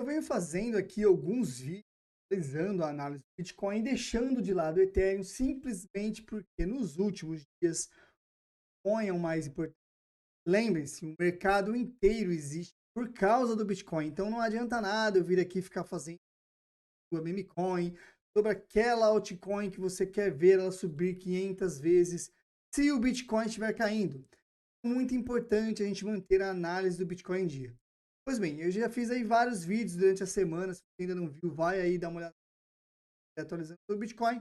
Eu venho fazendo aqui alguns vídeos analisando a análise do Bitcoin, e deixando de lado o Ethereum, simplesmente porque nos últimos dias o Bitcoin é o mais importante. Lembrem-se, o mercado inteiro existe por causa do Bitcoin, então não adianta nada eu vir aqui ficar fazendo o meme coin sobre aquela altcoin que você quer ver ela subir 500 vezes se o Bitcoin estiver caindo. É muito importante a gente manter a análise do Bitcoin em dia. Pois bem, eu já fiz aí vários vídeos durante a semana. Se você ainda não viu, vai aí dar uma olhada atualizando o Bitcoin.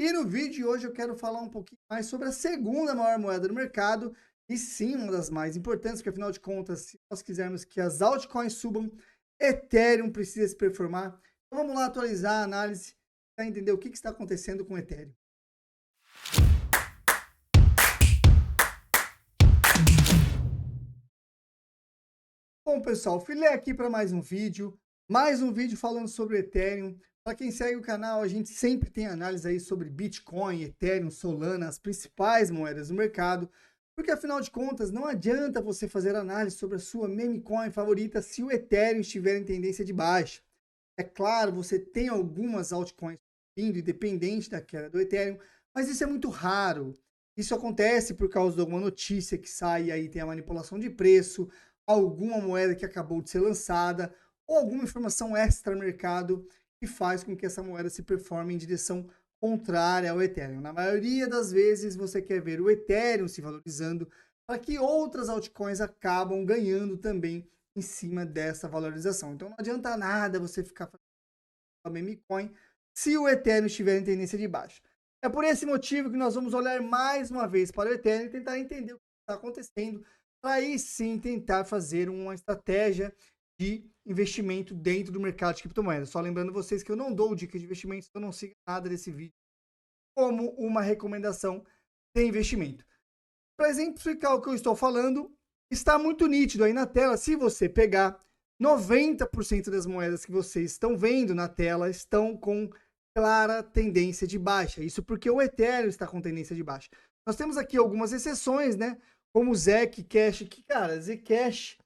E no vídeo de hoje eu quero falar um pouquinho mais sobre a segunda maior moeda do mercado, e sim, uma das mais importantes, porque afinal de contas, se nós quisermos que as altcoins subam, Ethereum precisa se performar. Então vamos lá atualizar a análise para entender o que está acontecendo com o Ethereum. Bom, pessoal, filé aqui para mais um vídeo falando sobre Ethereum. Para quem segue o canal, a gente sempre tem análise aí sobre Bitcoin, Ethereum, Solana, as principais moedas do mercado, porque afinal de contas, não adianta você fazer análise sobre a sua meme coin favorita se o Ethereum estiver em tendência de baixa. É claro, você tem algumas altcoins indo independente da queda do Ethereum, mas isso é muito raro. Isso acontece por causa de alguma notícia que sai e aí tem a manipulação de preço, alguma moeda que acabou de ser lançada, ou alguma informação extra mercado que faz com que essa moeda se performe em direção contrária ao Ethereum. Na maioria das vezes, você quer ver o Ethereum se valorizando para que outras altcoins acabam ganhando também em cima dessa valorização. Então não adianta nada você ficar fazendo a meme coin se o Ethereum estiver em tendência de baixa. É por esse motivo que nós vamos olhar mais uma vez para o Ethereum e tentar entender o que está acontecendo, para aí sim tentar fazer uma estratégia de investimento dentro do mercado de criptomoedas. Só lembrando vocês que eu não dou dica de investimento, então não siga nada desse vídeo como uma recomendação de investimento. Para exemplificar o que eu estou falando, está muito nítido aí na tela. Se você pegar 90% das moedas que vocês estão vendo na tela estão com clara tendência de baixa. Isso porque o Ethereum está com tendência de baixa. Nós temos aqui algumas exceções, né? Como o Zcash, que, cara, Zcash,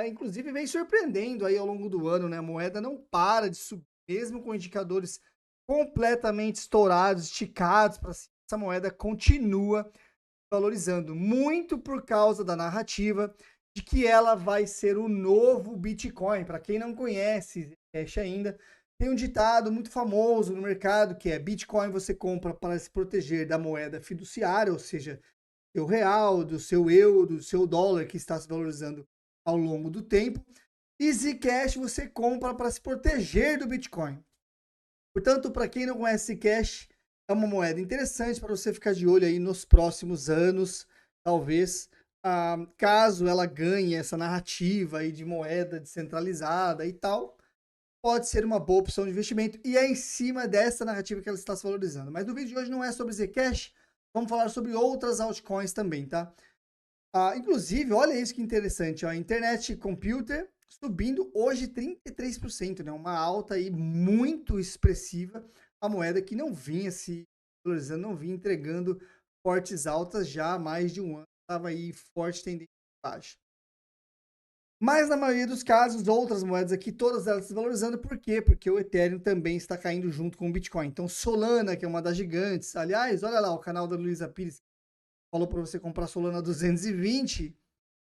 inclusive, vem surpreendendo aí ao longo do ano, né? A moeda não para de subir, mesmo com indicadores completamente estourados, esticados para cima. Essa moeda continua valorizando, muito por causa da narrativa de que ela vai ser o novo Bitcoin. Para quem não conhece Zcash ainda, tem um ditado muito famoso no mercado que é: Bitcoin você compra para se proteger da moeda fiduciária, ou seja, do real, do seu euro, do seu dólar que está se valorizando ao longo do tempo. E Zcash você compra para se proteger do Bitcoin. Portanto, para quem não conhece Zcash, é uma moeda interessante para você ficar de olho aí nos próximos anos, talvez, caso ela ganhe essa narrativa aí de moeda descentralizada e tal, pode ser uma boa opção de investimento, e é em cima dessa narrativa que ela está se valorizando. Mas no vídeo de hoje não é sobre Zcash, vamos falar sobre outras altcoins também, tá? Inclusive, olha isso que interessante, ó, a Internet Computer subindo hoje 33%, né? Uma alta aí muito expressiva, a moeda que não vinha se valorizando, não vinha entregando fortes altas já há mais de um ano, estava aí forte tendência baixa. Mas na maioria dos casos, outras moedas aqui, todas elas se valorizando, por quê? Porque o Ethereum também está caindo junto com o Bitcoin. Então, Solana, que é uma das gigantes, aliás, olha lá o canal da Luiza Pires, falou para você comprar Solana 220.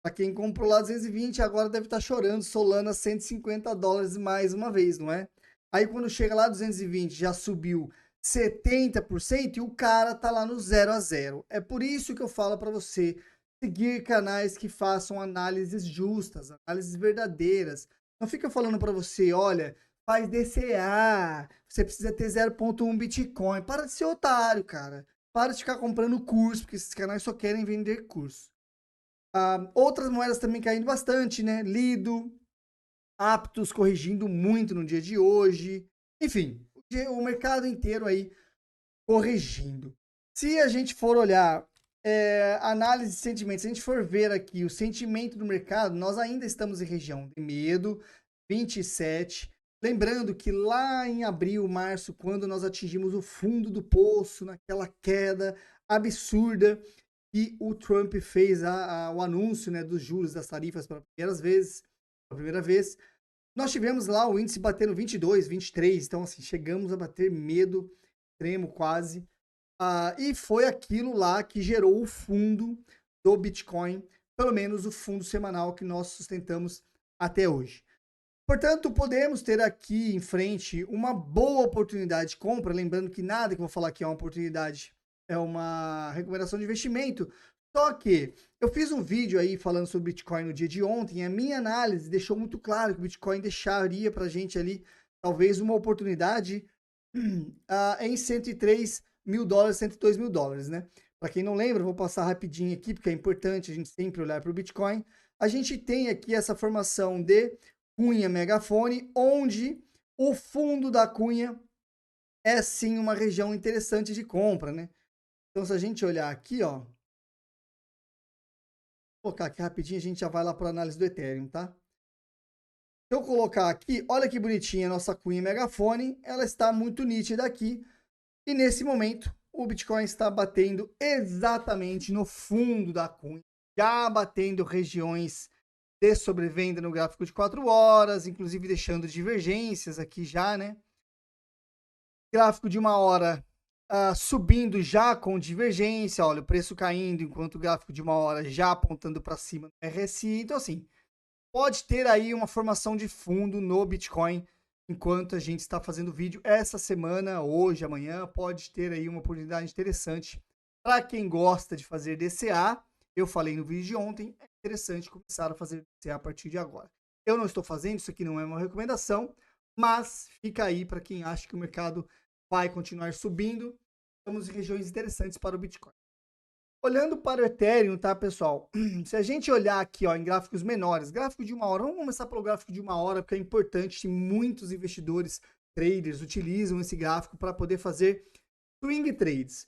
Para quem comprou lá 220, agora deve estar chorando. Solana $150 mais uma vez, não é? Aí quando chega lá 220, já subiu 70% e o cara tá lá no 0 a 0. É por isso que eu falo para você seguir canais que façam análises justas, análises verdadeiras. Não fica falando para você, olha, faz DCA, você precisa ter 0,1 Bitcoin. Para de ser otário, cara. Para de ficar comprando curso, porque esses canais só querem vender curso. Outras moedas também caindo bastante, né? Lido, Aptos corrigindo muito no dia de hoje. Enfim, o mercado inteiro aí corrigindo. Se a gente for olhar análise de sentimentos, se a gente for ver aqui o sentimento do mercado, nós ainda estamos em região de medo, 27. Lembrando que lá em abril, março, quando nós atingimos o fundo do poço, naquela queda absurda, e o Trump fez o anúncio, né, dos juros das tarifas pela primeira vez, Nós tivemos lá o índice batendo 22, 23, então assim, chegamos a bater medo extremo quase. E foi aquilo lá que gerou o fundo do Bitcoin, pelo menos o fundo semanal que nós sustentamos até hoje. Portanto, podemos ter aqui em frente uma boa oportunidade de compra, lembrando que nada que eu vou falar aqui é uma oportunidade, é uma recomendação de investimento. Só que eu fiz um vídeo aí falando sobre Bitcoin no dia de ontem, e a minha análise deixou muito claro que o Bitcoin deixaria para a gente ali talvez uma oportunidade em 103 mil dólares, 102 mil dólares, né? Para quem não lembra, vou passar rapidinho aqui, porque é importante a gente sempre olhar para o Bitcoin. A gente tem aqui essa formação de cunha megafone, onde o fundo da cunha é sim uma região interessante de compra, né? Então, se a gente olhar aqui, ó, vou colocar aqui rapidinho, a gente já vai lá para a análise do Ethereum, tá? Se eu colocar aqui, olha que bonitinha a nossa cunha megafone, ela está muito nítida aqui, e nesse momento o Bitcoin está batendo exatamente no fundo da cunha, já batendo regiões de sobrevenda no gráfico de 4 horas, inclusive deixando divergências aqui já, né? Gráfico de 1 hora subindo já com divergência, olha, o preço caindo, enquanto o gráfico de 1 hora já apontando para cima no RSI. Então, assim, pode ter aí uma formação de fundo no Bitcoin enquanto a gente está fazendo vídeo essa semana, hoje, amanhã, pode ter aí uma oportunidade interessante para quem gosta de fazer DCA. Eu falei no vídeo de ontem, é interessante começar a fazer DCA a partir de agora. Eu não estou fazendo, isso aqui não é uma recomendação, mas fica aí para quem acha que o mercado vai continuar subindo. Estamos em regiões interessantes para o Bitcoin. Olhando para o Ethereum, tá, pessoal? Se a gente olhar aqui, ó, em gráficos menores, gráfico de 1 hora, vamos começar pelo gráfico de 1 hora, porque é importante, muitos investidores, traders, utilizam esse gráfico para poder fazer swing trades.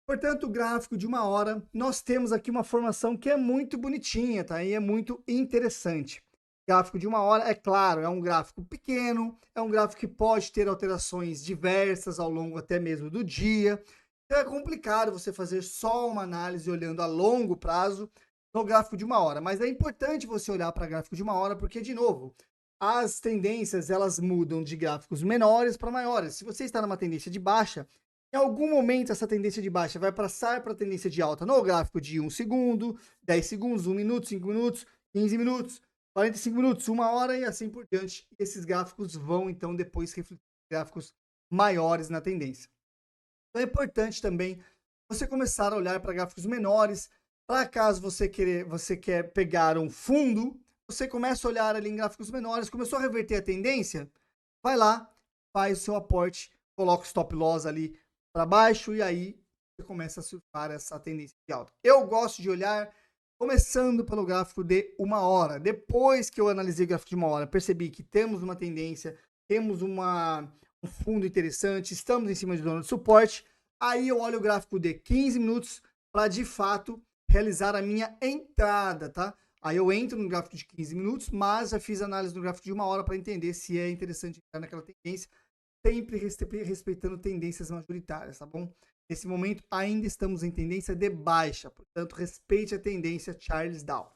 Portanto, o gráfico de 1 hora, nós temos aqui uma formação que é muito bonitinha, tá? E é muito interessante. Gráfico de 1 hora, é claro, é um gráfico pequeno, é um gráfico que pode ter alterações diversas ao longo até mesmo do dia. Então é complicado você fazer só uma análise olhando a longo prazo no gráfico de 1 hora, mas é importante você olhar para gráfico de 1 hora porque, de novo, as tendências elas mudam de gráficos menores para maiores. Se você está numa tendência de baixa, em algum momento essa tendência de baixa vai passar para a tendência de alta no gráfico de 1 segundo, 10 segundos, 1 minuto, 5 minutos, 15 minutos, 45 minutos, 1 hora e assim por diante. E esses gráficos vão então depois refletir gráficos maiores na tendência. Então é importante também você começar a olhar para gráficos menores, para caso você quer pegar um fundo, você começa a olhar ali em gráficos menores, começou a reverter a tendência, vai lá, faz o seu aporte, coloca o stop loss ali para baixo e aí você começa a surfar essa tendência de alta. Eu gosto de olhar começando pelo gráfico de 1 hora. Depois que eu analisei o gráfico de 1 hora, percebi que temos uma tendência, temos um fundo interessante, estamos em cima de zona de suporte. Aí eu olho o gráfico de 15 minutos para de fato realizar a minha entrada, tá? Aí eu entro no gráfico de 15 minutos, mas já fiz análise no gráfico de 1 hora para entender se é interessante entrar naquela tendência, sempre respeitando tendências majoritárias, tá bom? Nesse momento ainda estamos em tendência de baixa, portanto respeite a tendência Charles Dow.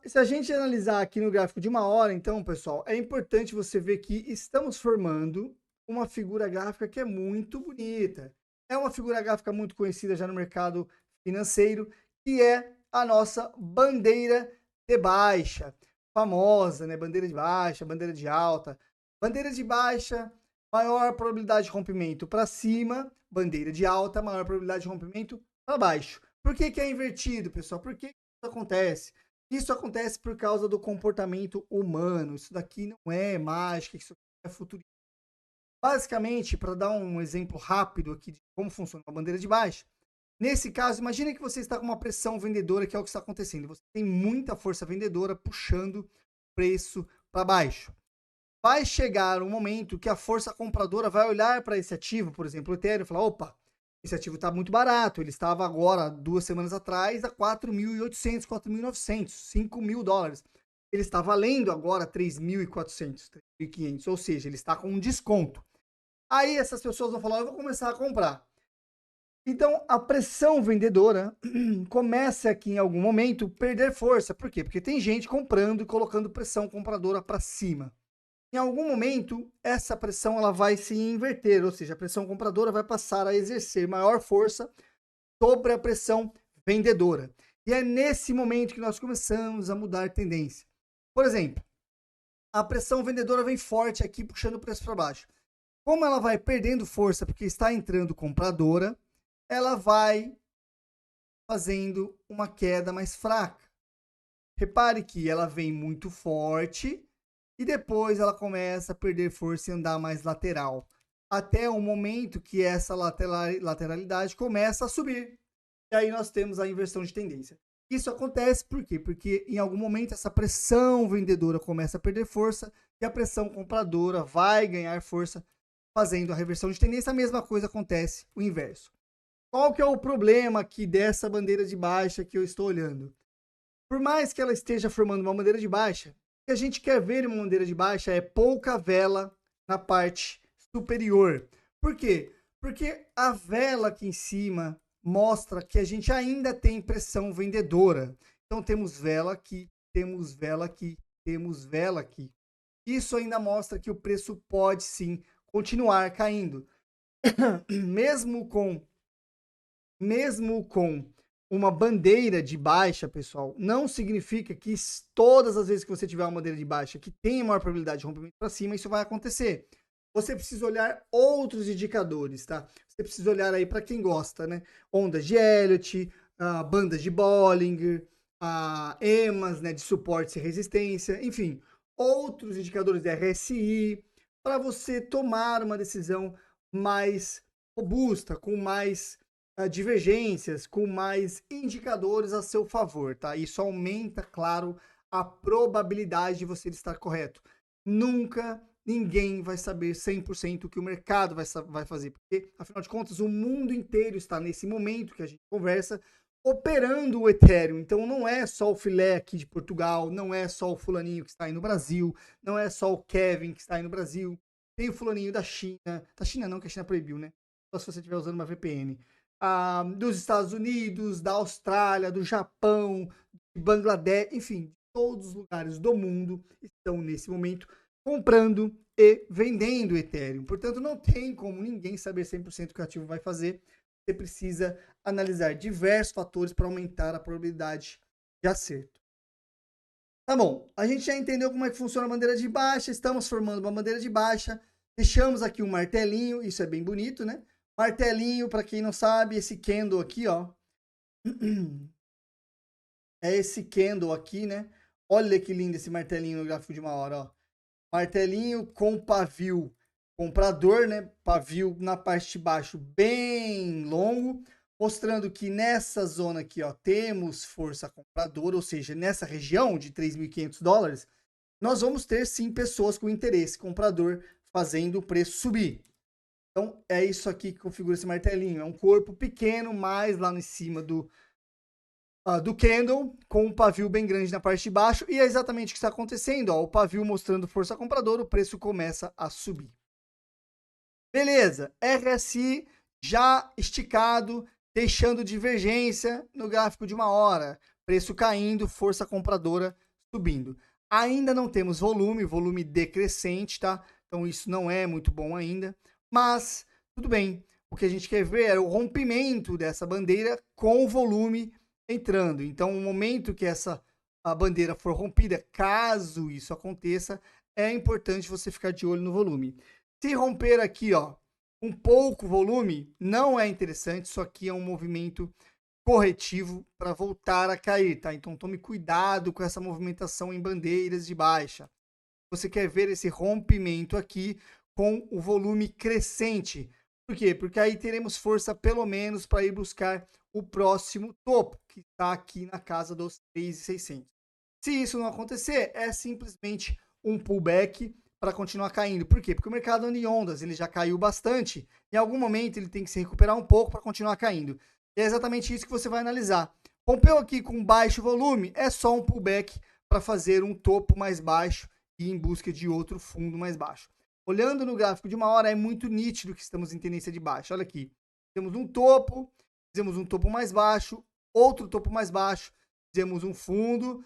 Se a gente analisar aqui no gráfico de 1 hora, então, pessoal, é importante você ver que estamos formando uma figura gráfica que é muito bonita. É uma figura gráfica muito conhecida já no mercado financeiro, que é a nossa bandeira de baixa. Famosa, né? Bandeira de baixa, bandeira de alta. Bandeira de baixa, maior probabilidade de rompimento para cima. Bandeira de alta, maior probabilidade de rompimento para baixo. Por que que é invertido, pessoal? Por que isso acontece? Isso acontece por causa do comportamento humano. Isso daqui não é mágica, isso é futurismo. Basicamente, para dar um exemplo rápido aqui de como funciona a bandeira de baixa, nesse caso, imagine que você está com uma pressão vendedora, que é o que está acontecendo. Você tem muita força vendedora puxando o preço para baixo. Vai chegar um momento que a força compradora vai olhar para esse ativo, por exemplo, o Ethereum, e falar: opa, esse ativo está muito barato. Ele estava agora, 2 semanas atrás, a 4.800, 4.900, 5 mil dólares. Ele está valendo agora 3.400, 3.500, ou seja, ele está com um desconto. Aí essas pessoas vão falar: eu vou começar a comprar. Então, a pressão vendedora começa aqui em algum momento perder força. Por quê? Porque tem gente comprando e colocando pressão compradora para cima. Em algum momento, essa pressão ela vai se inverter, ou seja, a pressão compradora vai passar a exercer maior força sobre a pressão vendedora. E é nesse momento que nós começamos a mudar tendência. Por exemplo, a pressão vendedora vem forte aqui, puxando o preço para baixo. Como ela vai perdendo força porque está entrando compradora, ela vai fazendo uma queda mais fraca. Repare que ela vem muito forte e depois ela começa a perder força e andar mais lateral. Até o momento que essa lateralidade começa a subir. E aí nós temos a inversão de tendência. Isso acontece por quê? Porque em algum momento essa pressão vendedora começa a perder força e a pressão compradora vai ganhar força, fazendo a reversão de tendência. A mesma coisa acontece o inverso. Qual que é o problema aqui dessa bandeira de baixa que eu estou olhando? Por mais que ela esteja formando uma bandeira de baixa, o que a gente quer ver em uma bandeira de baixa é pouca vela na parte superior. Por quê? Porque a vela aqui em cima mostra que a gente ainda tem pressão vendedora. Então temos vela aqui, temos vela aqui, temos vela aqui. Isso ainda mostra que o preço pode sim continuar caindo. mesmo com uma bandeira de baixa, pessoal, não significa que todas as vezes que você tiver uma bandeira de baixa que tenha maior probabilidade de rompimento para cima, isso vai acontecer. Você precisa olhar outros indicadores, tá? Você precisa olhar aí para quem gosta, né? Ondas de Elliott, bandas de Bollinger, EMAs, né, de suporte e resistência, enfim, outros indicadores de RSI, para você tomar uma decisão mais robusta, com mais divergências, com mais indicadores a seu favor, tá? Isso aumenta, claro, a probabilidade de você estar correto. Nunca ninguém vai saber 100% o que o mercado vai fazer, porque, afinal de contas, o mundo inteiro está nesse momento que a gente conversa, operando o Ethereum. Então, não é só o filé aqui de Portugal, não é só o fulaninho que está aí no Brasil, não é só o Kevin que está aí no Brasil, tem o fulaninho da China não, que a China proibiu, né? Só se você estiver usando uma VPN. Dos Estados Unidos, da Austrália, do Japão, de Bangladesh, enfim, todos os lugares do mundo estão nesse momento comprando e vendendo Ethereum. Portanto, não tem como ninguém saber 100% o que o ativo vai fazer. Você precisa analisar diversos fatores para aumentar a probabilidade de acerto. Tá bom, a gente já entendeu como é que funciona a bandeira de baixa, estamos formando uma bandeira de baixa, deixamos aqui um martelinho, isso é bem bonito, né? Martelinho, para quem não sabe, esse candle aqui, ó, é esse candle aqui, né? Olha que lindo esse martelinho no gráfico de uma hora, ó. Martelinho com pavio comprador, né? Pavio na parte de baixo bem longo, mostrando que nessa zona aqui, ó, temos força compradora, ou seja, nessa região de $3.500, nós vamos ter sim pessoas com interesse comprador fazendo o preço subir. Então é isso aqui que configura esse martelinho. É um corpo pequeno, mais lá em cima do candle, com um pavio bem grande na parte de baixo, e é exatamente o que está acontecendo, ó, o pavio mostrando força compradora, o preço começa a subir. Beleza, RSI já esticado, deixando divergência no gráfico de uma hora, preço caindo, força compradora subindo. Ainda não temos volume decrescente, tá? Então isso não é muito bom ainda, mas tudo bem. O que a gente quer ver é o rompimento dessa bandeira com o volume entrando. Então, no momento que a bandeira for rompida, caso isso aconteça, é importante você ficar de olho no volume. Se romper aqui, ó, um pouco volume, não é interessante. Isso aqui é um movimento corretivo para voltar a cair, tá? Então tome cuidado com essa movimentação em bandeiras de baixa. Você quer ver esse rompimento aqui com o volume crescente. Por quê? Porque aí teremos força pelo menos para ir buscar o próximo topo, que está aqui na casa dos 3.600. Se isso não acontecer, é simplesmente um pullback para continuar caindo. Por quê? Porque o mercado anda em ondas, ele já caiu bastante. Em algum momento ele tem que se recuperar um pouco para continuar caindo. E é exatamente isso que você vai analisar. Rompeu aqui com baixo volume, é só um pullback para fazer um topo mais baixo e em busca de outro fundo mais baixo. Olhando no gráfico de uma hora, é muito nítido que estamos em tendência de baixa. Olha aqui. fizemos um topo mais baixo, outro topo mais baixo, fizemos um fundo,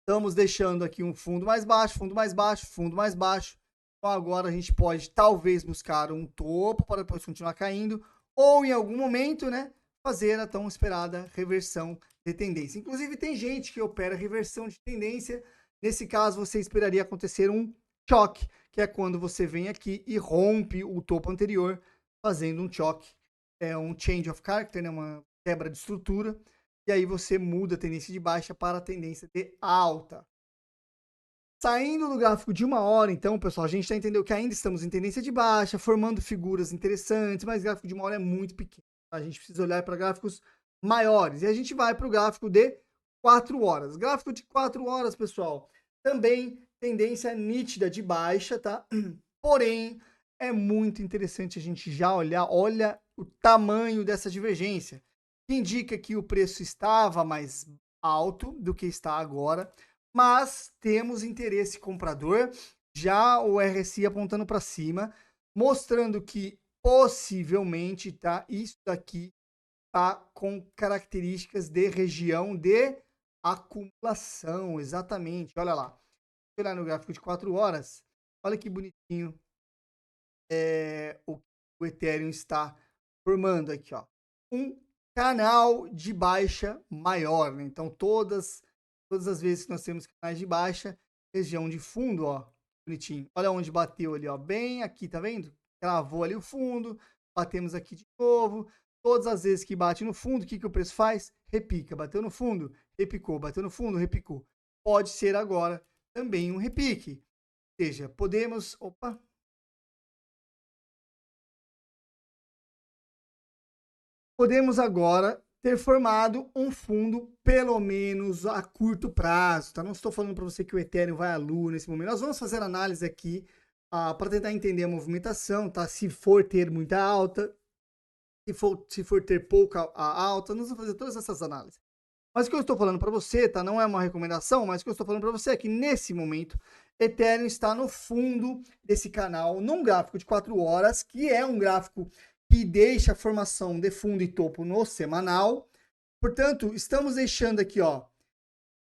estamos deixando aqui um fundo mais baixo, fundo mais baixo, fundo mais baixo. Então agora a gente pode talvez buscar um topo para depois continuar caindo, ou em algum momento, né, fazer a tão esperada reversão de tendência. Inclusive tem gente que opera reversão de tendência. Nesse caso você esperaria acontecer um choque, que é quando você vem aqui e rompe o topo anterior, fazendo um choque, é um change of character, né, uma quebra de estrutura, e aí você muda a tendência de baixa para a tendência de alta. Saindo do gráfico de 1 hora, então, pessoal, a gente já entendeu que ainda estamos em tendência de baixa, formando figuras interessantes, mas o gráfico de 1 hora é muito pequeno. A gente precisa olhar para gráficos maiores. E a gente vai para o gráfico de 4 horas. Gráfico de 4 horas, pessoal, também tendência nítida de baixa, tá? Porém, é muito interessante a gente já olha o tamanho dessa divergência, que indica que o preço estava mais alto do que está agora, mas temos interesse comprador, já o RSI apontando para cima, mostrando que possivelmente, tá, isso daqui tá com características de região de acumulação, exatamente. Olha lá, olhar no gráfico de 4 horas, olha que bonitinho o Ethereum está formando aqui, ó, um canal de baixa maior, né? Então todas as vezes que nós temos canais de baixa, região de fundo, ó, bonitinho. Olha onde bateu ali, ó, bem aqui, tá vendo? Travou ali o fundo, batemos aqui de novo. Todas as vezes que bate no fundo, o que o preço faz? Repica. Bateu no fundo, repicou. Bateu no fundo, repicou. Pode ser agora também um repique. Ou seja, podemos... Opa! Podemos agora ter formado um fundo, pelo menos a curto prazo, tá? Não estou falando para você que o Ethereum vai à lua nesse momento. Nós vamos fazer análise aqui para tentar entender a movimentação, tá? Se for ter muita alta, se for ter pouca alta, nós vamos fazer todas essas análises. Mas o que eu estou falando para você, tá? Não é uma recomendação, mas o que eu estou falando para você é que nesse momento, Ethereum está no fundo desse canal, num gráfico de 4 horas, que é um gráfico que deixa a formação de fundo e topo no semanal. Portanto, estamos deixando aqui, ó,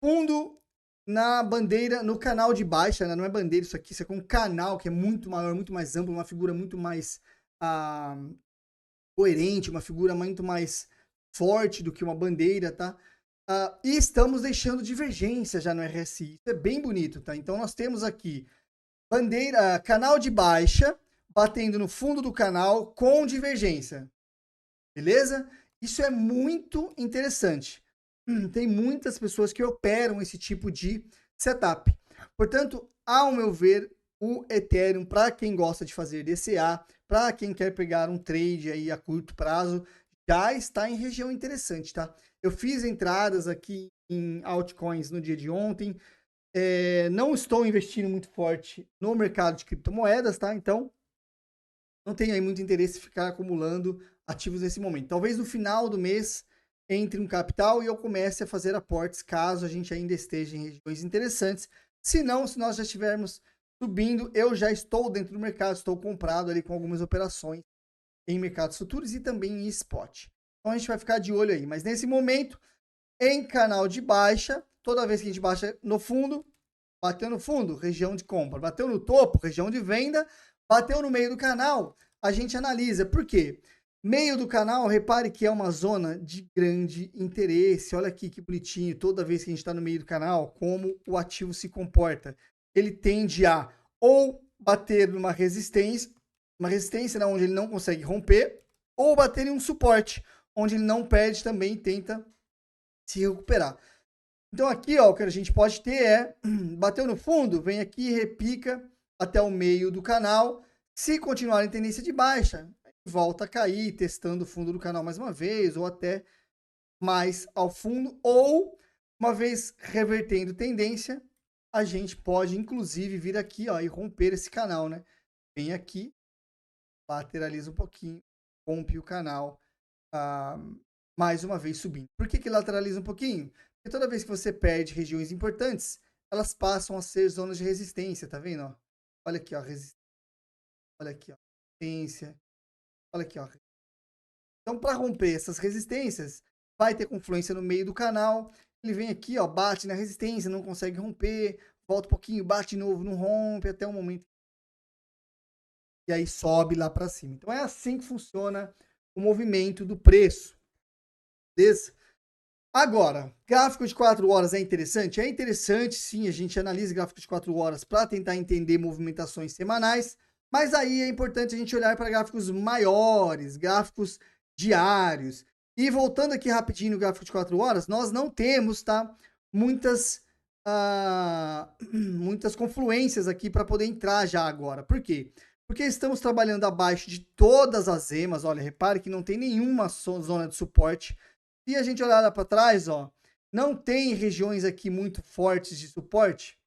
fundo na bandeira, no canal de baixa, né? Não é bandeira isso aqui é um canal que é muito maior, muito mais amplo, uma figura muito mais coerente, uma figura muito mais forte do que uma bandeira, tá? E estamos deixando divergência já no RSI. Isso é bem bonito, tá? Então nós temos aqui bandeira, canal de baixa, batendo no fundo do canal com divergência. Beleza? Isso é muito interessante. Tem muitas pessoas que operam esse tipo de setup. Portanto, ao meu ver, o Ethereum, para quem gosta de fazer DCA, para quem quer pegar um trade aí a curto prazo, já está em região interessante, tá? Eu fiz entradas aqui em altcoins no dia de ontem. Não estou investindo muito forte no mercado de criptomoedas, tá? Então, não tenho aí muito interesse em ficar acumulando ativos nesse momento. Talvez no final do mês entre um capital e eu comece a fazer aportes caso a gente ainda esteja em regiões interessantes. Se não, se nós já estivermos subindo, eu já estou dentro do mercado, estou comprado ali com algumas operações em mercados futuros e também em spot. Então a gente vai ficar de olho aí. Mas nesse momento, em canal de baixa, toda vez que a gente baixa no fundo, bateu no fundo, região de compra. Bateu no topo, região de venda. Bateu no meio do canal, a gente analisa. Por quê? Meio do canal, repare que é uma zona de grande interesse. Olha aqui que bonitinho, toda vez que a gente está no meio do canal, como o ativo se comporta. Ele tende a ou bater numa resistência, né, onde ele não consegue romper, ou bater em um suporte, onde ele não perde também e tenta se recuperar. Então aqui, ó, o que a gente pode ter é, bateu no fundo, vem aqui, repica até o meio do canal. Se continuar em tendência de baixa, volta a cair, testando o fundo do canal mais uma vez, ou até mais ao fundo, ou uma vez revertendo tendência, a gente pode inclusive vir aqui, ó, e romper esse canal, né? Vem aqui, lateraliza um pouquinho, rompe o canal, mais uma vez subindo. Por que lateraliza um pouquinho? Porque toda vez que você perde regiões importantes, elas passam a ser zonas de resistência, tá vendo? Ó? Olha aqui, ó, resistência. Olha aqui, ó, resistência. Olha aqui, ó, Então, para romper essas resistências, vai ter confluência no meio do canal. Ele vem aqui, ó, bate na resistência, não consegue romper, volta um pouquinho, bate de novo, não rompe, até o momento. E aí sobe lá para cima. Então, é assim que funciona o movimento do preço. Beleza? Agora, gráfico de 4 horas é interessante? É interessante, sim, a gente analisa gráfico de 4 horas para tentar entender movimentações semanais, mas aí é importante a gente olhar para gráficos maiores, gráficos diários. E voltando aqui rapidinho no gráfico de 4 horas, nós não temos, tá, muitas confluências aqui para poder entrar já agora. Por quê? Porque estamos trabalhando abaixo de todas as EMAs. Olha, repare que não tem nenhuma zona de suporte. Se a gente olhar lá para trás, ó, não tem regiões aqui muito fortes de suporte.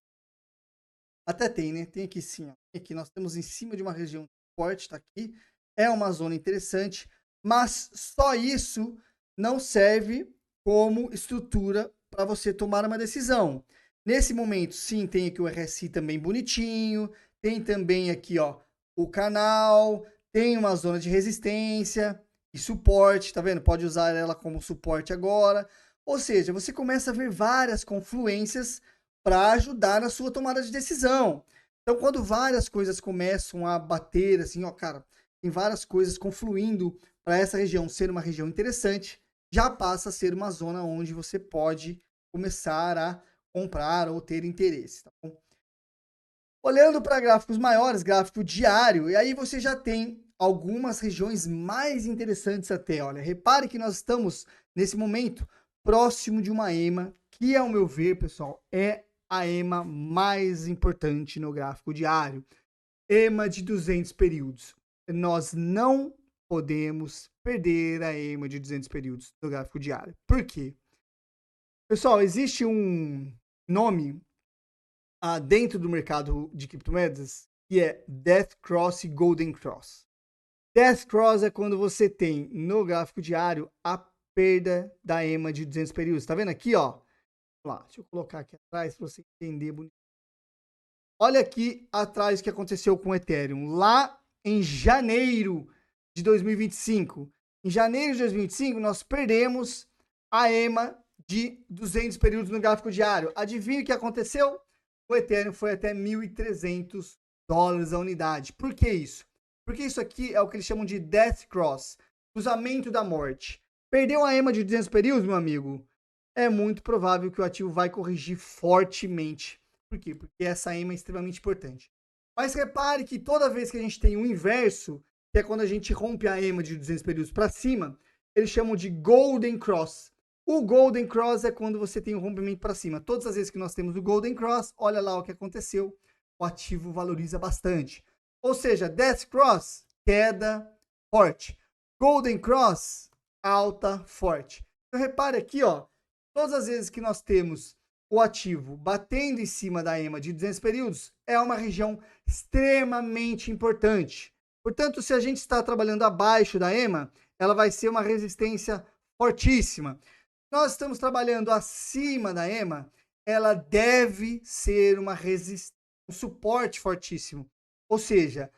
Até tem, né? Tem aqui sim, ó. Aqui nós temos em cima de uma região de suporte, tá aqui. É uma zona interessante, mas só isso não serve como estrutura para você tomar uma decisão. Nesse momento, sim, tem aqui o RSI também bonitinho, tem também aqui, ó, o canal, tem uma zona de resistência e suporte, tá vendo? Pode usar ela como suporte agora. Ou seja, você começa a ver várias confluências para ajudar na sua tomada de decisão. Então, quando várias coisas começam a bater, assim, ó, cara, tem várias coisas confluindo para essa região ser uma região interessante, já passa a ser uma zona onde você pode começar a comprar ou ter interesse, tá bom? Olhando para gráficos maiores, gráfico diário, e aí você já tem algumas regiões mais interessantes até. Olha, repare que nós estamos, nesse momento, próximo de uma EMA, que, ao meu ver, pessoal, é a EMA mais importante no gráfico diário. EMA de 200 períodos. Nós não podemos perder a EMA de 200 períodos no gráfico diário. Por quê? Pessoal, existe um nome dentro do mercado de criptomoedas, que é Death Cross e Golden Cross. Death Cross é quando você tem no gráfico diário a perda da EMA de 200 períodos. Tá vendo aqui, ó? Lá, deixa eu colocar aqui atrás para você entender bonito. Olha aqui atrás o que aconteceu com o Ethereum. Lá em janeiro de 2025. Em janeiro de 2025, nós perdemos a EMA de 200 períodos no gráfico diário. Adivinha o que aconteceu? O Ethereum foi até $1.300 a unidade. Por que isso? Porque isso aqui é o que eles chamam de Death Cross, cruzamento da morte. Perdeu a EMA de 200 períodos, meu amigo? É muito provável que o ativo vai corrigir fortemente. Por quê? Porque essa EMA é extremamente importante. Mas repare que toda vez que a gente tem o inverso, que é quando a gente rompe a EMA de 200 períodos para cima, eles chamam de Golden Cross. O Golden Cross é quando você tem um rompimento para cima. Todas as vezes que nós temos o Golden Cross, olha lá o que aconteceu. O ativo valoriza bastante. Ou seja, Death Cross, queda forte. Golden Cross, alta forte. Então repare aqui, ó, todas as vezes que nós temos o ativo batendo em cima da EMA de 200 períodos, é uma região extremamente importante. Portanto, se a gente está trabalhando abaixo da EMA, ela vai ser uma resistência fortíssima. Nós estamos trabalhando acima da EMA, ela deve ser uma resistência, um suporte fortíssimo. Ou seja,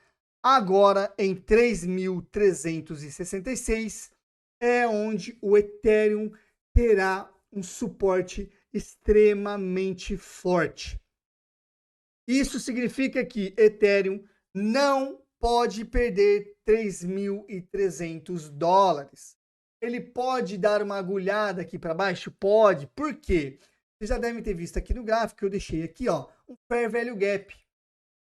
agora em 3.366 é onde o Ethereum terá um suporte extremamente forte. Isso significa que Ethereum não pode perder $3.300. Ele pode dar uma agulhada aqui para baixo? Pode. Por quê? Vocês já devem ter visto aqui no gráfico que eu deixei aqui, ó, um Fair Value Gap.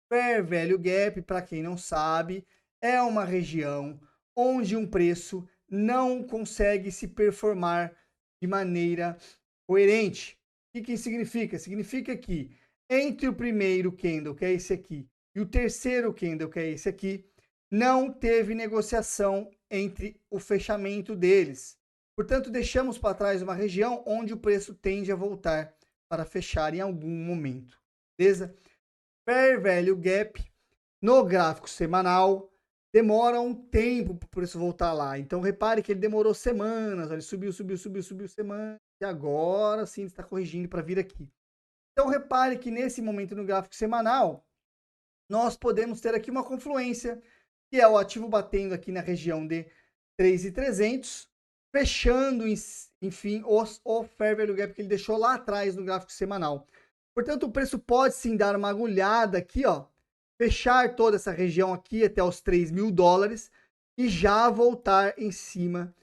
Fair Value Gap, para quem não sabe, é uma região onde um preço não consegue se performar de maneira coerente. O que significa? Significa que entre o primeiro candle, que é esse aqui, e o terceiro candle, que é esse aqui, não teve negociação entre o fechamento deles. Portanto, deixamos para trás uma região onde o preço tende a voltar para fechar em algum momento. Beleza? Fair Value Gap no gráfico semanal demora um tempo para o preço voltar lá. Então, repare que ele demorou semanas. Ele subiu semanas. E agora sim está corrigindo para vir aqui. Então, repare que nesse momento no gráfico semanal, nós podemos ter aqui uma confluência, que é o ativo batendo aqui na região de 3.300, fechando, enfim, o Fair Value Gap que ele deixou lá atrás no gráfico semanal. Portanto, o preço pode sim dar uma agulhada aqui, ó, fechar toda essa região aqui até os 3 mil dólares e já voltar em cima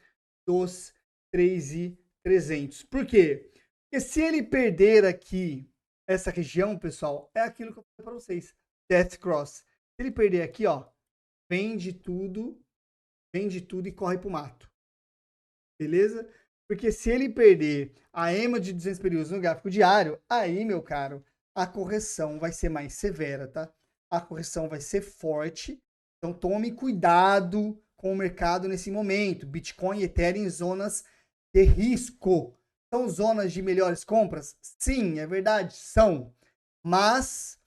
dos 3.300. Por quê? Porque se ele perder aqui essa região, pessoal, é aquilo que eu falei para vocês, Death Cross. Se ele perder aqui, ó, vende tudo e corre pro mato. Beleza? Porque se ele perder a EMA de 200 períodos no gráfico diário, aí, meu caro, a correção vai ser mais severa, tá? A correção vai ser forte. Então tome cuidado com o mercado nesse momento. Bitcoin e Ethereum em zonas de risco. São zonas de melhores compras? Sim, é verdade, são. Mas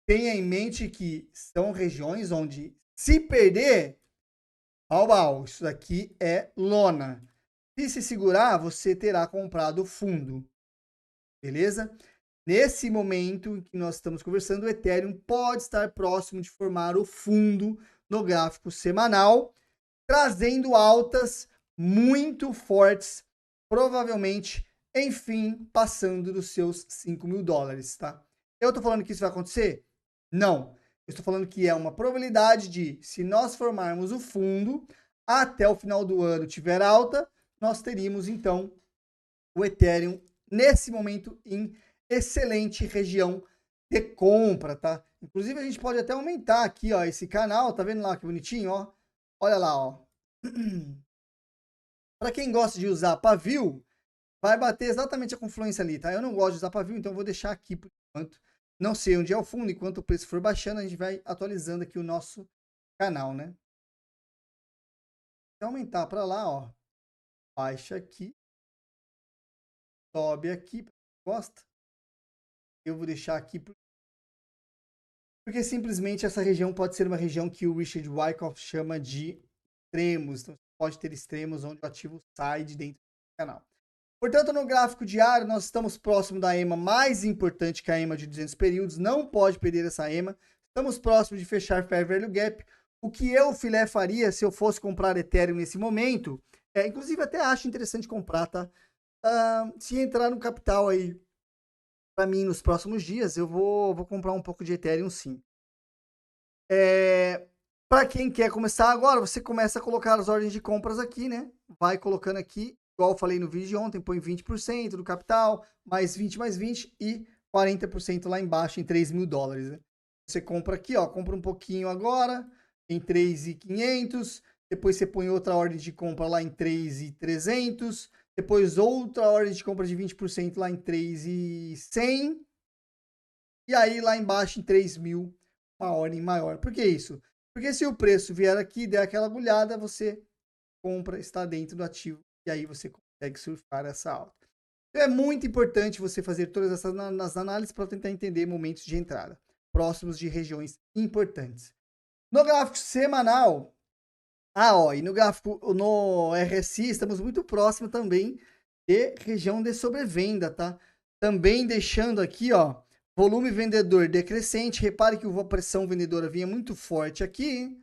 tenha em mente que são regiões onde, se perder, isso daqui é lona. Se segurar, você terá comprado fundo. Beleza? Nesse momento em que nós estamos conversando, o Ethereum pode estar próximo de formar o fundo no gráfico semanal, trazendo altas muito fortes, provavelmente, enfim, passando dos seus 5 mil dólares, tá? Eu estou falando que isso vai acontecer? Não. Eu estou falando que é uma probabilidade de, se nós formarmos o fundo, até o final do ano tiver alta, nós teríamos, então, o Ethereum, nesse momento, em excelente região de compra, tá? Inclusive, a gente pode até aumentar aqui, ó, esse canal, tá vendo lá que bonitinho, ó? Olha lá, ó. Para quem gosta de usar pavio, vai bater exatamente a confluência ali, tá? Eu não gosto de usar pavio, então eu vou deixar aqui por enquanto. Não sei onde é o fundo, enquanto o preço for baixando, a gente vai atualizando aqui o nosso canal, né? Então, aumentar para lá, ó. Baixa aqui. Sobe aqui, gosta. Eu vou deixar aqui porque simplesmente essa região pode ser uma região que o Richard Wyckoff chama de extremos. Então, pode ter extremos onde o ativo sai de dentro do canal. Portanto, no gráfico diário, nós estamos próximo da EMA mais importante que a EMA de 200 períodos. Não pode perder essa EMA. Estamos próximos de fechar Fair Value Gap. O que eu, filé, faria se eu fosse comprar Ethereum nesse momento, inclusive até acho interessante comprar, tá? Se entrar no capital aí para mim nos próximos dias, eu vou comprar um pouco de Ethereum sim. Para quem quer começar agora, você começa a colocar as ordens de compras aqui, né? Vai colocando aqui, igual eu falei no vídeo de ontem, põe 20% do capital, mais 20, mais 20 e 40% lá embaixo em 3 mil dólares. Né? Você compra aqui, ó, compra um pouquinho agora em 3.500, depois você põe outra ordem de compra lá em 3.300, depois outra ordem de compra de 20% lá em 3.100 e aí lá embaixo em 3 mil, uma ordem maior. Por que isso? Porque se o preço vier aqui, der aquela agulhada, você compra, está dentro do ativo e aí você consegue surfar essa alta. Então é muito importante você fazer todas essas análises para tentar entender momentos de entrada, próximos de regiões importantes. No gráfico semanal, e no gráfico, no RSI, estamos muito próximo também de região de sobrevenda, tá? Também deixando aqui, ó, volume vendedor decrescente. Repare que a pressão vendedora vinha muito forte aqui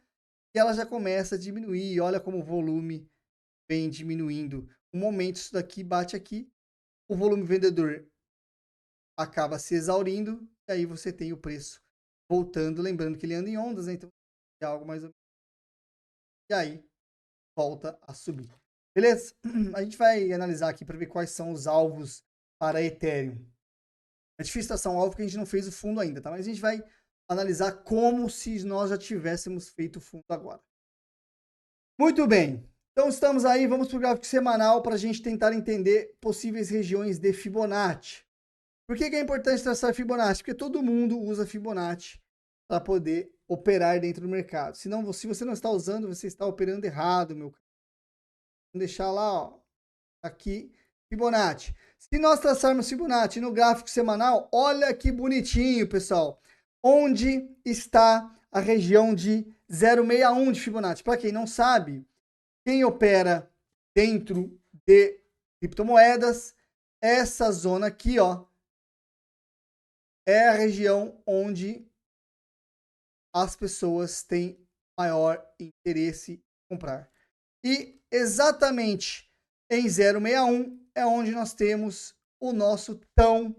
e ela já começa a diminuir. Olha como o volume vem diminuindo. Um momento isso daqui bate aqui, o volume vendedor acaba se exaurindo e aí você tem o preço voltando. Lembrando que ele anda em ondas, né? Então é algo mais ou menos. E aí volta a subir. Beleza? A gente vai analisar aqui para ver quais são os alvos para Ethereum. É difícil traçar um alvo que a gente não fez o fundo ainda, tá? Mas a gente vai analisar como se nós já tivéssemos feito o fundo agora. Muito bem. Então estamos aí, vamos para o gráfico semanal para a gente tentar entender possíveis regiões de Fibonacci. Por que é importante traçar Fibonacci? Porque todo mundo usa Fibonacci para poder operar dentro do mercado. Se você não está usando, você está operando errado, meu caro. Vamos deixar lá, ó, aqui, Fibonacci. Se nós traçarmos Fibonacci no gráfico semanal, olha que bonitinho, pessoal. Onde está a região de 0,61 de Fibonacci? Para quem não sabe, quem opera dentro de criptomoedas, essa zona aqui, ó, é a região onde as pessoas têm maior interesse em comprar. E exatamente em 0,61 é onde nós temos o nosso tão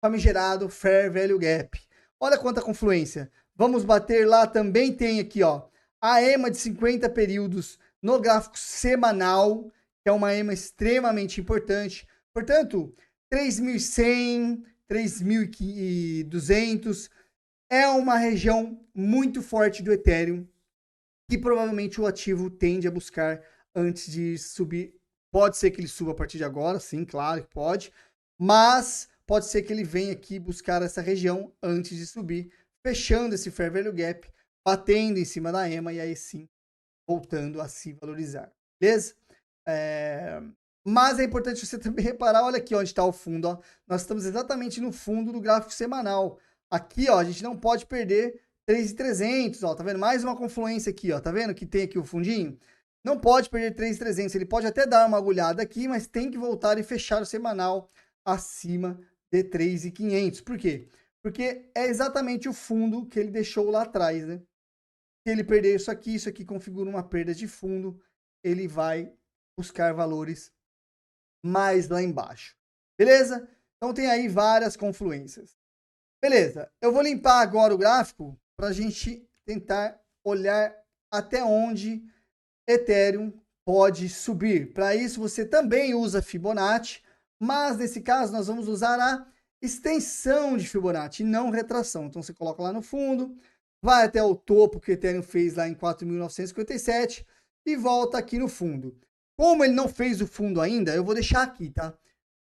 famigerado Fair Value Gap. Olha quanta confluência. Vamos bater lá, também tem aqui, ó, a EMA de 50 períodos no gráfico semanal, que é uma EMA extremamente importante. Portanto, 3.100, 3.200 é uma região muito forte do Ethereum, que provavelmente o ativo tende a buscar antes de subir. Pode ser que ele suba a partir de agora, sim, claro que pode, mas pode ser que ele venha aqui buscar essa região antes de subir, fechando esse Fair Value Gap, batendo em cima da EMA e aí sim voltando a se valorizar, beleza? Mas é importante você também reparar, olha aqui onde está o fundo, ó. Nós estamos exatamente no fundo do gráfico semanal. Aqui, ó, a gente não pode perder 3.300, ó, tá vendo? Mais uma confluência aqui, ó, tá vendo que tem aqui o fundinho? Não pode perder 3.300, ele pode até dar uma agulhada aqui, mas tem que voltar e fechar o semanal acima de 3.500. Por quê? Porque é exatamente o fundo que ele deixou lá atrás, né? Se ele perder isso aqui configura uma perda de fundo, ele vai buscar valores mais lá embaixo. Beleza? Então tem aí várias confluências. Beleza, eu vou limpar agora o gráfico para a gente tentar olhar até onde Ethereum pode subir. Para isso você também usa Fibonacci, mas nesse caso nós vamos usar a extensão de Fibonacci, não retração. Então você coloca lá no fundo, vai até o topo que o Ethereum fez lá em 4.957 e volta aqui no fundo. Como ele não fez o fundo ainda, eu vou deixar aqui, tá?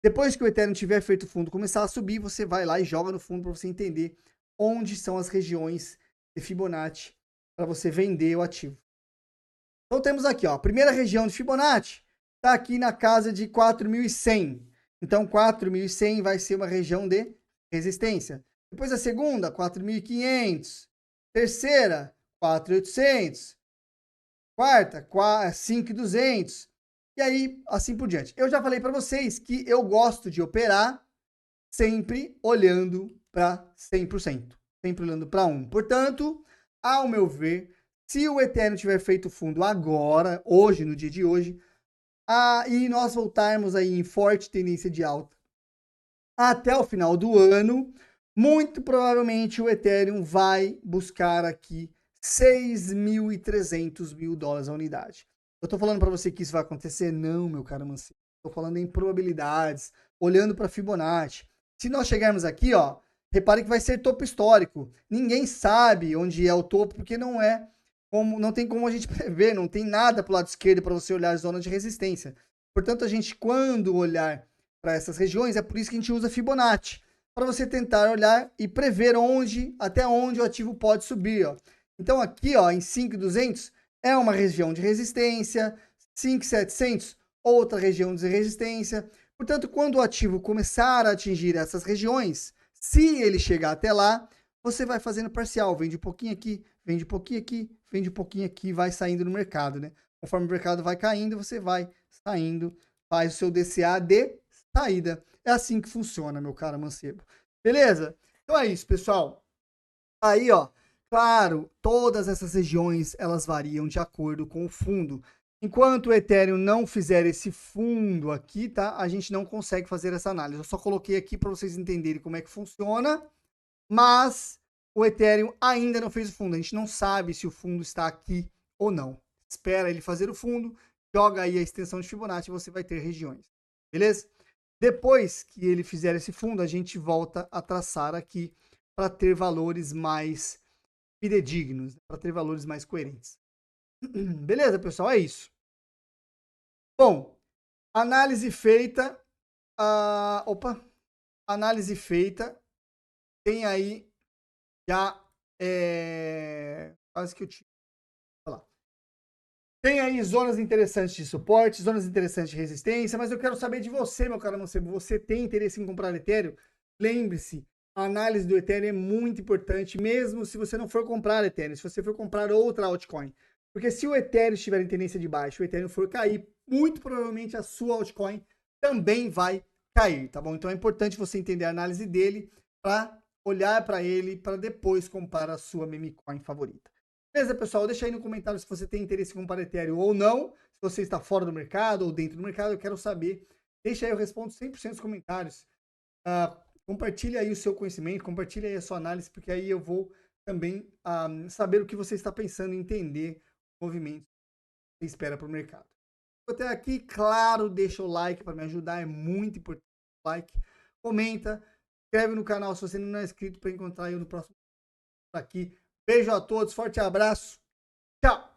Depois que o Ethereum tiver feito o fundo começar a subir, você vai lá e joga no fundo para você entender onde são as regiões de Fibonacci para você vender o ativo. Então temos aqui, ó, a primeira região de Fibonacci está aqui na casa de 4.100. Então 4.100 vai ser uma região de resistência. Depois a segunda, 4.500. Terceira, 4.800. Quarta, 5.200. E aí, assim por diante. Eu já falei para vocês que eu gosto de operar sempre olhando para 100%. Sempre olhando para 1. Portanto, ao meu ver, se o Ethereum tiver feito fundo agora, hoje, no dia de hoje, e nós voltarmos aí em forte tendência de alta até o final do ano, muito provavelmente o Ethereum vai buscar aqui 6.300 mil dólares a unidade. Eu tô falando para você que isso vai acontecer? Não, meu caro Mancebo. Tô falando em probabilidades, olhando para Fibonacci. Se nós chegarmos aqui, ó, repare que vai ser topo histórico. Ninguém sabe onde é o topo, porque não tem como a gente prever, não tem nada pro lado esquerdo para você olhar a zona de resistência. Portanto, a gente, quando olhar para essas regiões, é por isso que a gente usa Fibonacci, para você tentar olhar e prever até onde o ativo pode subir, ó. Então aqui, ó, em 5.200 é uma região de resistência, 5.700 outra região de resistência. Portanto, quando o ativo começar a atingir essas regiões, se ele chegar até lá, você vai fazendo parcial, vende um pouquinho aqui, vende um pouquinho aqui, vende um pouquinho aqui, vai saindo no mercado, né? Conforme o mercado vai caindo, você vai saindo, faz o seu DCA de saída. É assim que funciona, meu caro Mancebo. Beleza? Então é isso, pessoal. Aí, ó, claro, todas essas regiões, elas variam de acordo com o fundo. Enquanto o Ethereum não fizer esse fundo aqui, tá? A gente não consegue fazer essa análise. Eu só coloquei aqui para vocês entenderem como é que funciona, mas o Ethereum ainda não fez o fundo. A gente não sabe se o fundo está aqui ou não. Espera ele fazer o fundo, joga aí a extensão de Fibonacci e você vai ter regiões. Beleza? Depois que ele fizer esse fundo, a gente volta a traçar aqui para ter valores mais fidedignos, para ter valores mais coerentes. Beleza, pessoal? É isso. Bom, análise feita. Análise feita. Tem aí já quase que eu tiro. Tem aí zonas interessantes de suporte, zonas interessantes de resistência, mas eu quero saber de você, meu caro Mancebo. Você tem interesse em comprar Ethereum? Lembre-se, a análise do Ethereum é muito importante, mesmo se você não for comprar Ethereum, se você for comprar outra altcoin. Porque se o Ethereum estiver em tendência de baixa, o Ethereum for cair, muito provavelmente a sua altcoin também vai cair, tá bom? Então é importante você entender a análise dele para olhar para ele, para depois comprar a sua meme coin favorita. Beleza, pessoal? Deixa aí no comentário se você tem interesse em comprar Ethereum ou não. você está fora do mercado ou dentro do mercado, eu quero saber. Deixa aí, eu respondo 100% dos comentários. Compartilha aí o seu conhecimento, compartilha aí a sua análise, porque aí eu vou também saber o que você está pensando, entender o movimento que você espera para o mercado. Até aqui, claro, deixa o like para me ajudar, é muito importante o like. Comenta, inscreve no canal se você não é inscrito para encontrar eu no próximo aqui. Beijo a todos, forte abraço, tchau!